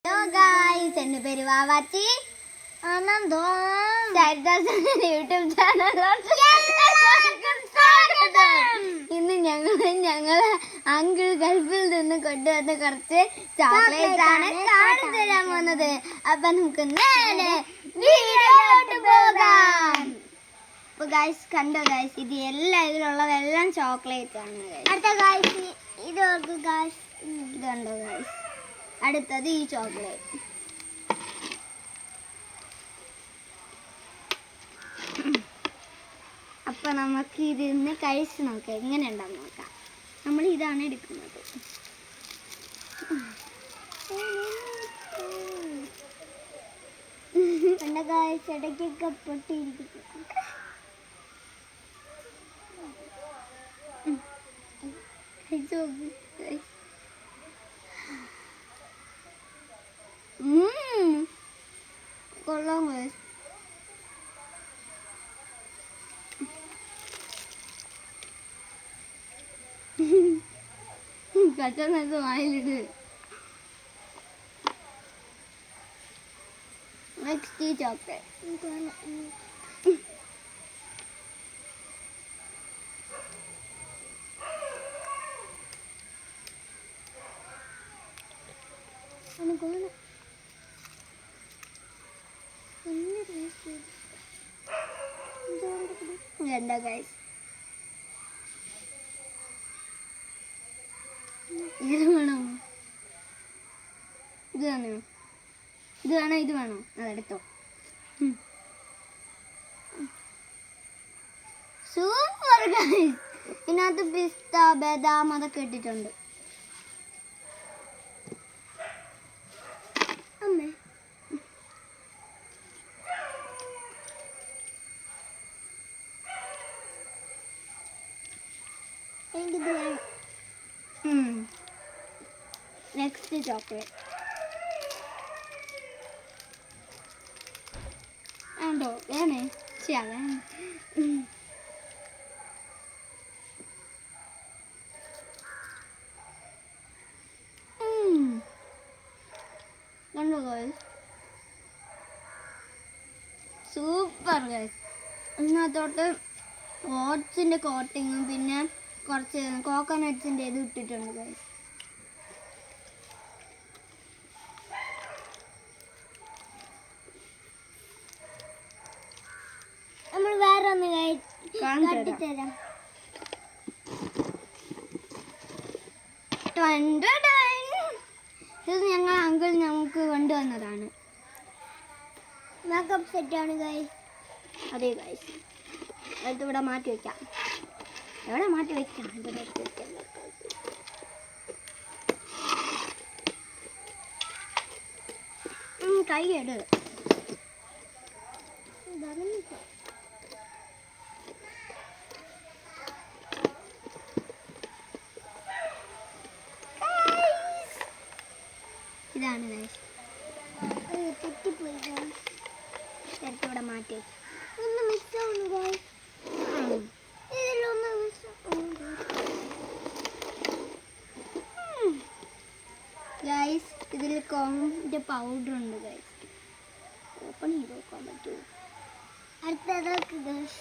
Hello guys, എൻ്റെ പേര് Vavachi. YouTube ചാനലിലോട്ട് ഇന്ന് ഞങ്ങള് അങ്കിൾ ഗൾഫിൽ നിന്ന് കൊണ്ടുവന്ന കുറച്ച് ചോക്ലേറ്റ് ആണ് കാണിച്ചു തരാൻ പോകുന്നത്. അപ്പൊ നമുക്ക് നേരെ വീഡിയോയിലോട്ട് പോകാം. അപ്പൊ ഗായ്സ് കണ്ടോ ഗായ്സ്, ഇത് ഇതിലുള്ളതെല്ലാം ചോക്ലേറ്റ് ആണ്. അടുത്ത ഗായ്സ് ഇത് കണ്ടോ ഗായ്സ്, അടുത്തത് ഈ ചോക്ലേറ്റ്. അപ്പൊ നമുക്ക് ഇതിന്ന് കഴിച്ച് നോക്കാം, എങ്ങനെ ഉണ്ടാവും നോക്കാം. നമ്മൾ ഇതാണ് എടുക്കുന്നത്. ഇടയ്ക്കൊക്കെ പൊട്ടിയിരിക്കുന്നു. കൊള്ളാം ഗൈസ്. കച്ചനത് വായിലിട്. നെക്സ്റ്റ് ഈ ചോക്ലേറ്റ്. എന്താ ഗൈസ്, ഇത് വേണോ, ഇത് വേണോ, ഇത് വേണോ, ഇത് വേണോ, അതെടുത്തോ. Super guys. ഇതിനകത്ത് പിസ്ത, ബദാം അതൊക്കെ ഇട്ടിട്ടുണ്ട്. അമ്മേ എനിക്കിത് വേണം. നെക്സ്റ്റ് ചോക്ലേറ്റ് വേണ്ടോ, വേണേ ചെയ്യാം. കണ്ടോ ഗൈസ്, സൂപ്പർ ഗൈസ്. ഇതിനകത്തോട്ട് ഓട്സിൻ്റെ കോട്ടിങ്ങും പിന്നെ കുറച്ച് കോക്കനട്ട്സിൻ്റെ ഇത് ഇട്ടിട്ടുണ്ട് ഗൈസ്. നമ്മൾ വേറെ ഒന്ന് കാണിച്ചുതരാം. ഇത് ഞങ്ങൾ അങ്കിൾ ഞങ്ങൾക്ക് കൊണ്ടുവന്നതാണ്. മേക്കപ്പ് സെറ്റാണ് ഗൈസ്. അതെ ഗൈസ്, അടുത്തിവിടെ മാറ്റി വയ്ക്കാം. എവിടെ മാറ്റി വയ്ക്കാം? കൈ കേട്. ഇതാണ് ഗൈസ്. തെറ്റിപ്പോയി ഗൈസ്. ഇവിടെ മാറ്റി വയ്ക്കാം. ഒന്ന് മിസ്സാവുന്നു ഗൈസ്. ഗൈസ്, ഇതിൽ കോണിൻ്റെ പൗഡർ ഉണ്ട് ഗൈസ്. ഓപ്പൺ ചെയ്ത് നോക്കാൻ പറ്റുമോ? അടുത്തതൊക്കെ ഗൈസ്